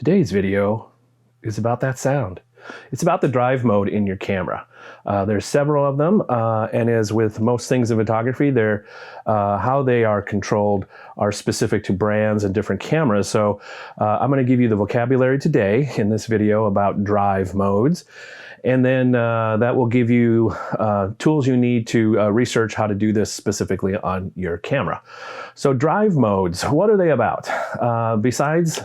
Today's video is about that sound. It's about the drive mode in your camera. There's several of them, and as with most things in photography, how they are controlled are specific to brands and different cameras. So I'm going to give you the vocabulary today in this video about drive modes, and then that will give you tools you need to research how to do this specifically on your camera. So drive modes, what are they about? Besides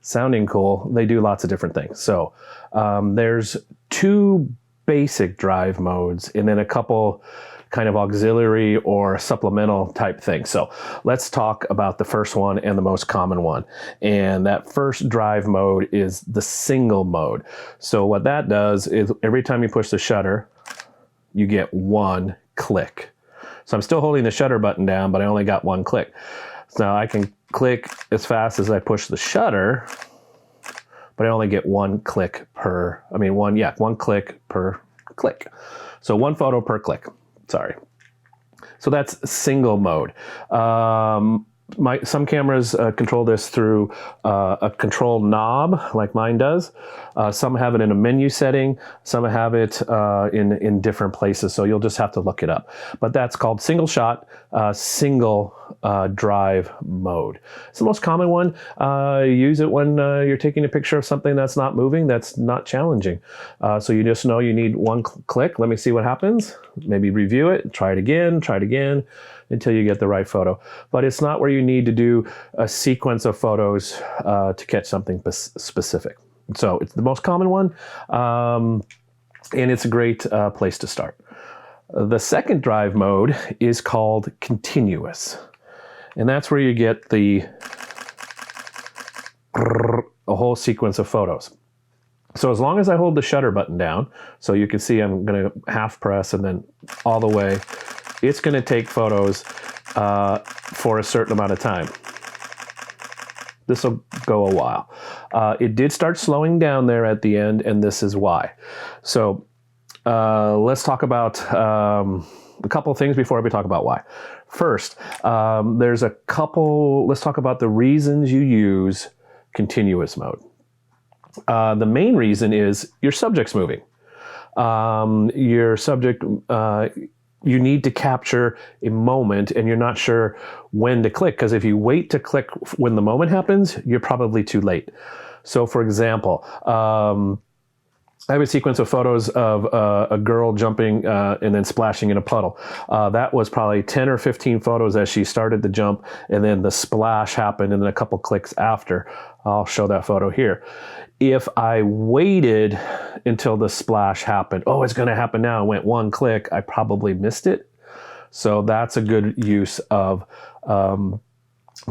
sounding cool, they do lots of different things. So there's two basic drive modes and then a couple kind of auxiliary or supplemental type things. So let's talk about the first one and the most common one. And that first drive mode is the single mode. So what that does is every time you push the shutter, you get one click. So I'm still holding the shutter button down, but I only got one click. So now I can click as fast as I push the shutter, but I only get one click per, one click per click. So one photo per click, sorry. So that's single mode. Some cameras control this through a control knob, like mine does. Some have it in a menu setting. Some have it in different places. So you'll just have to look it up. But that's called single shot, single drive mode. It's the most common one. Use it when you're taking a picture of something that's not moving, that's not challenging. So you just know you need one click. Let me see what happens. Maybe review it, try it again, until you get the right photo. But it's not where you need to do a sequence of photos to catch something specific. So it's the most common one, and it's a great place to start. The second drive mode is called continuous. And that's where you get a whole sequence of photos. So as long as I hold the shutter button down, so you can see I'm going to half press and then all the way, it's going to take photos for a certain amount of time. This will go a while. It did start slowing down there at the end, and this is why. So let's talk about a couple things before we talk about why. First, let's talk about the reasons you use continuous mode. The main reason is your subject's moving. Your subject, you need to capture a moment and you're not sure when to click, because if you wait to click when the moment happens, you're probably too late. So for example, I have a sequence of photos of a girl jumping and then splashing in a puddle. That was probably 10 or 15 photos as she started the jump, and then the splash happened, and then a couple clicks after. I'll show that photo here. If I waited until the splash happened, oh, it's going to happen now, went one click, I probably missed it. So that's a good use of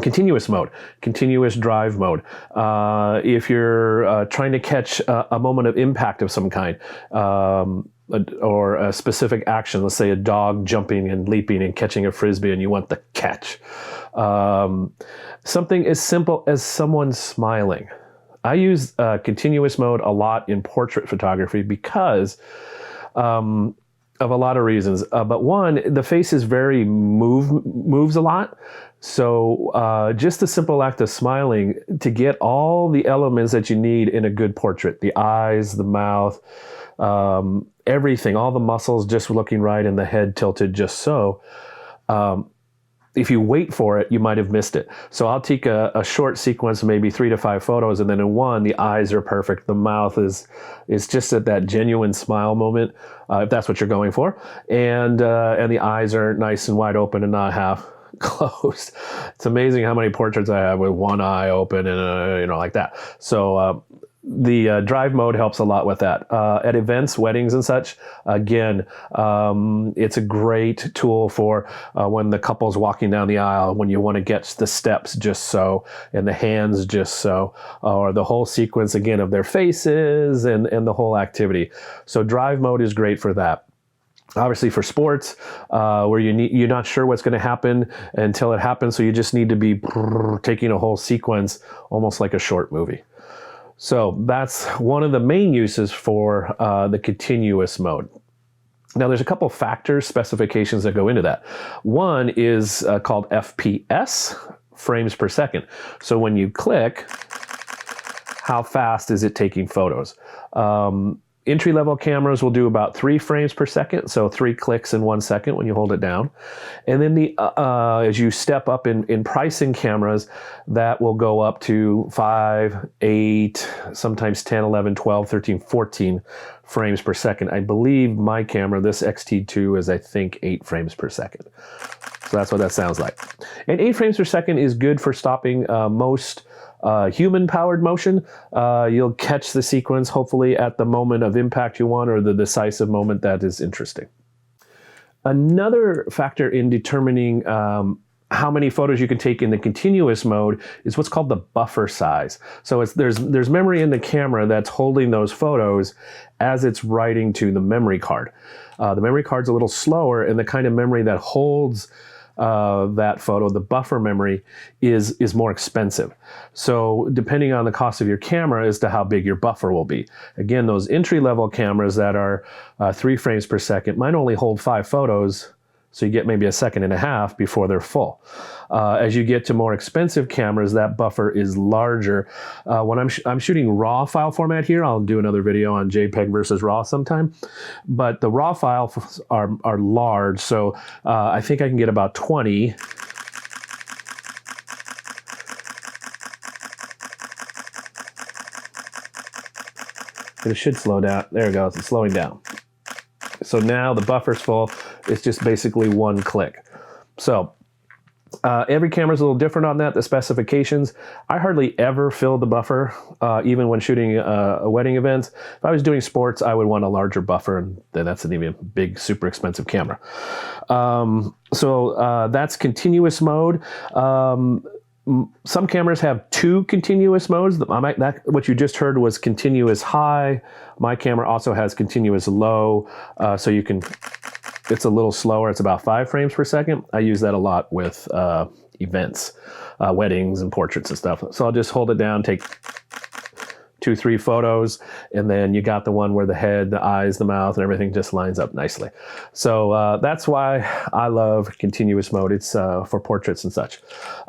continuous mode, continuous drive mode. If you're trying to catch a moment of impact of some kind, or a specific action, let's say a dog jumping and leaping and catching a frisbee and you want the catch. Something as simple as someone smiling. I use continuous mode a lot in portrait photography because of a lot of reasons. But one, the face is moves a lot. So just the simple act of smiling to get all the elements that you need in a good portrait, the eyes, the mouth, everything, all the muscles just looking right and the head tilted just so. If you wait for it, you might have missed it. So I'll take a short sequence, maybe 3 to 5 photos, and then in one, the eyes are perfect. The mouth is just at that genuine smile moment, if that's what you're going for. And the eyes are nice and wide open and not half closed. It's amazing how many portraits I have with one eye open and, like that. So the drive mode helps a lot with that. At events, weddings and such, again, it's a great tool for when the couple's walking down the aisle, when you want to get the steps just so, and the hands just so, or the whole sequence again of their faces and the whole activity. So drive mode is great for that. Obviously for sports, where you're not sure what's going to happen until it happens, so you just need to be taking a whole sequence, almost like a short movie. So that's one of the main uses for the continuous mode. Now there's a couple factors, specifications that go into that. One is called FPS, frames per second. So when you click, how fast is it taking photos. Entry-level cameras will do about 3 frames per second, so 3 clicks in 1 second when you hold it down. And then as you step up in pricing cameras, that will go up to 5, 8, sometimes 10, 11, 12, 13, 14 frames per second. I believe my camera, this XT2, is I think 8 frames per second. So that's what that sounds like. And 8 frames per second is good for stopping most human-powered motion. You'll catch the sequence hopefully at the moment of impact you want, or the decisive moment that is interesting. Another factor in determining how many photos you can take in the continuous mode is what's called the buffer size. So there's memory in the camera that's holding those photos as it's writing to the memory card. The memory card's a little slower, and the kind of memory that holds that photo, the buffer memory, is more expensive. So depending on the cost of your camera as to how big your buffer will be. Again, those entry-level cameras that are 3 frames per second might only hold 5 photos, so you get maybe 1.5 seconds before they're full. As you get to more expensive cameras, that buffer is larger. When I'm shooting RAW file format here, I'll do another video on JPEG versus RAW sometime, but the RAW files are large, so I think I can get about 20. It should slow down. There it goes, it's slowing down. So now the buffer's full. It's just basically 1 click. So every camera's a little different on that, the specifications. I hardly ever fill the buffer, even when shooting a wedding event. If I was doing sports, I would want a larger buffer, and then that's an even big, super expensive camera. So that's continuous mode. Some cameras have 2 continuous modes. What you just heard was continuous high. My camera also has continuous low, so you can, it's a little slower. It's about 5 frames per second. I use that a lot with events, weddings and portraits and stuff. So I'll just hold it down, take 2, 3 photos, and then you got the one where the head, the eyes, the mouth, and everything just lines up nicely. So that's why I love continuous mode. It's for portraits and such.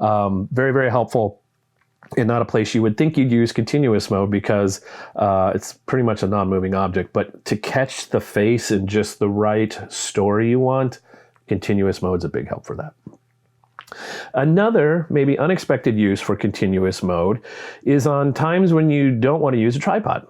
Very, very helpful, and not a place you would think you'd use continuous mode because it's pretty much a non-moving object. But to catch the face in just the right story you want, continuous mode's a big help for that. Another maybe unexpected use for continuous mode is on times when you don't want to use a tripod.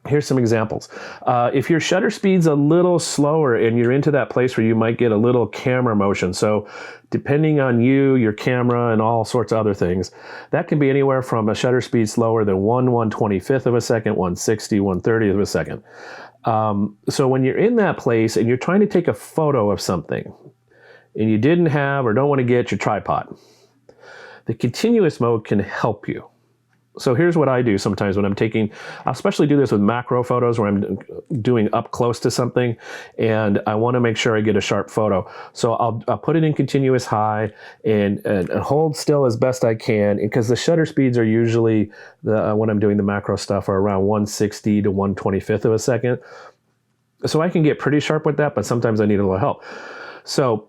Here's some examples. If your shutter speed's a little slower and you're into that place where you might get a little camera motion, so depending on you, your camera, and all sorts of other things, that can be anywhere from a shutter speed slower than 1/125th of a second, 1/60, 1/30th of a second. So when you're in that place and you're trying to take a photo of something, and you didn't have or don't want to get your tripod, the continuous mode can help you. So here's what I do sometimes when I'm taking, I'll especially do this with macro photos where I'm doing up close to something and I want to make sure I get a sharp photo. So I'll put it in continuous high and hold still as best I can, because the shutter speeds are usually, when I'm doing the macro stuff, are around 1/60 to 1/25th of a second. So I can get pretty sharp with that, but sometimes I need a little help. So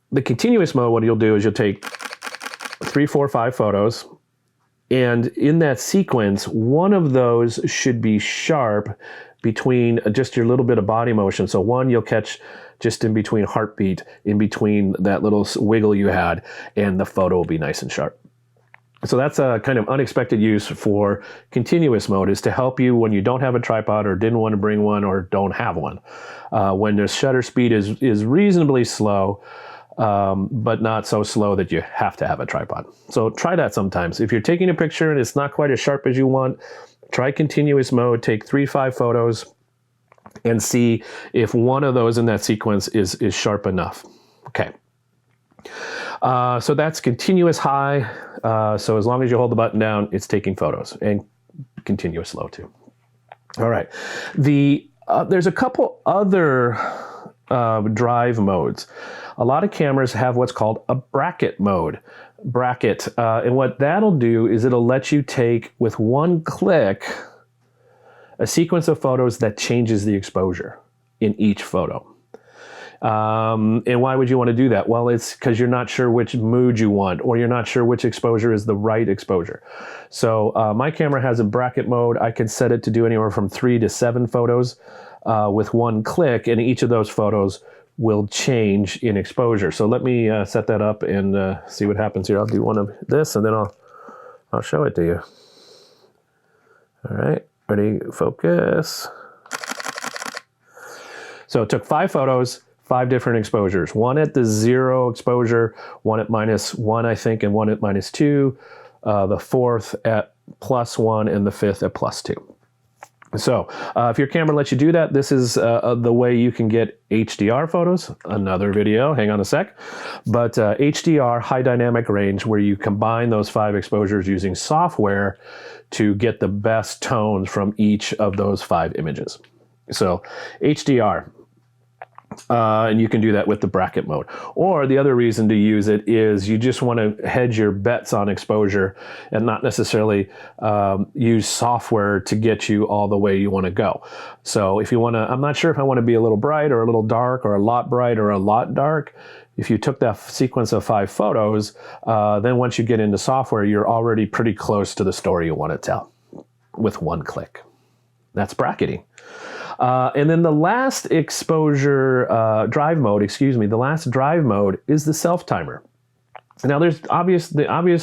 the continuous mode, what you'll do is you'll take 3, 4, 5 photos, and in that sequence, one of those should be sharp between just your little bit of body motion. So one you'll catch just in between heartbeat, in between that little wiggle you had, and the photo will be nice and sharp. So that's a kind of unexpected use for continuous mode, is to help you when you don't have a tripod or didn't want to bring one or don't have one. When the shutter speed is reasonably slow, but not so slow that you have to have a tripod. So try that sometimes. If you're taking a picture and it's not quite as sharp as you want, try continuous mode, take 3, 5 photos, and see if one of those in that sequence is sharp enough. Okay. So that's continuous high. So as long as you hold the button down, it's taking photos, and continuous low too. All right. There's a couple other drive modes. A lot of cameras have what's called a bracket mode. And what that'll do is it'll let you take, with 1 click, a sequence of photos that changes the exposure in each photo. And why would you want to do that? Well, it's because you're not sure which mood you want, or you're not sure which exposure is the right exposure. So my camera has a bracket mode. I can set it to do anywhere from 3 to 7 photos with one click, and each of those photos will change in exposure. So let me set that up and see what happens here. I'll do one of this, and then I'll show it to you. All right, ready, focus. So it took 5 photos, 5 different exposures. One at the 0 exposure, one at -1, I think, and one at -2. The 4th at +1, and the 5th at +2. So if your camera lets you do that, this is the way you can get HDR photos. Another video, hang on a sec. But HDR, high dynamic range, where you combine those 5 exposures using software to get the best tones from each of those 5 images. So HDR. And you can do that with the bracket mode. Or the other reason to use it is you just want to hedge your bets on exposure and not necessarily use software to get you all the way you want to go. So if you want to, I'm not sure if I want to be a little bright or a little dark or a lot bright or a lot dark. If you took that sequence of 5 photos, then once you get into software, you're already pretty close to the story you want to tell with one click. That's bracketing. And then the last exposure drive mode, the last drive mode is the self-timer. Now there's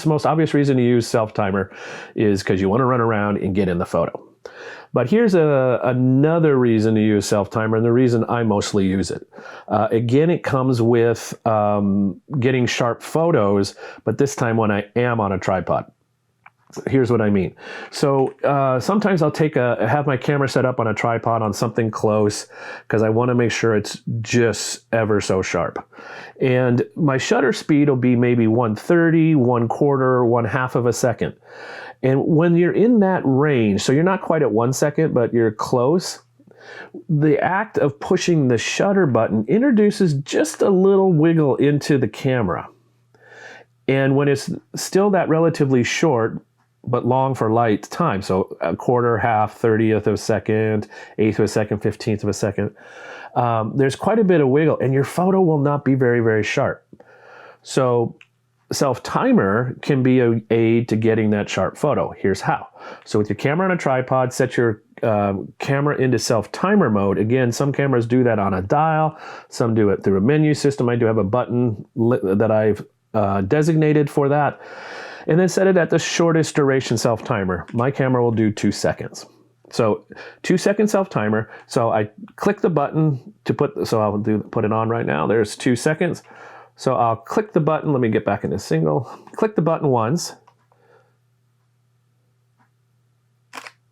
most obvious reason to use self-timer is because you want to run around and get in the photo. But here's another reason to use self-timer, and the reason I mostly use it. Again, it comes with getting sharp photos, but this time when I am on a tripod. Here's what I mean. So sometimes I'll have my camera set up on a tripod on something close because I want to make sure it's just ever so sharp. And my shutter speed will be maybe 1/30, 1/4, 1/2 of a second. And when you're in that range, so you're not quite at 1 second, but you're close, the act of pushing the shutter button introduces just a little wiggle into the camera. And when it's still that relatively short, but long for light time, so 1/4, 1/2, 1/30th of a second, 1/8 of a second, 15th of a second, there's quite a bit of wiggle, and your photo will not be very, very sharp. So self-timer can be an aid to getting that sharp photo. Here's how. So with your camera on a tripod, set your camera into self-timer mode. Again, some cameras do that on a dial, some do it through a menu system. I do have a button that I've designated for that. And then set it at the shortest duration self-timer. My camera will do 2 seconds. So 2-second self-timer. So I click the button to put it on right now. There's 2 seconds. So I'll click the button. Let me get back into single. Click the button once.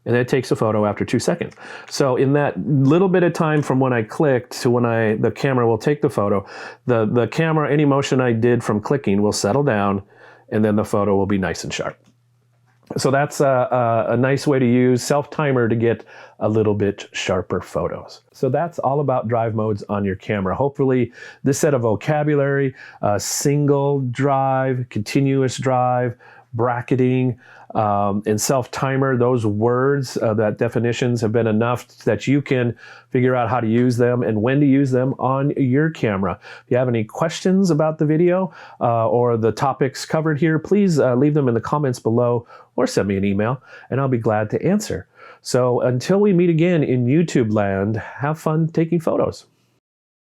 And it takes a photo after 2 seconds. So in that little bit of time from when I clicked to when the camera will take the photo, the camera, any motion I did from clicking will settle down, and then the photo will be nice and sharp. So that's a nice way to use self-timer to get a little bit sharper photos. So that's all about drive modes on your camera. Hopefully this set of vocabulary, single drive, continuous drive, bracketing, and self-timer, those words, that definitions have been enough that you can figure out how to use them and when to use them on your camera. If you have any questions about the video or the topics covered here, please leave them in the comments below or send me an email and I'll be glad to answer. So until we meet again in YouTube land, have fun taking photos.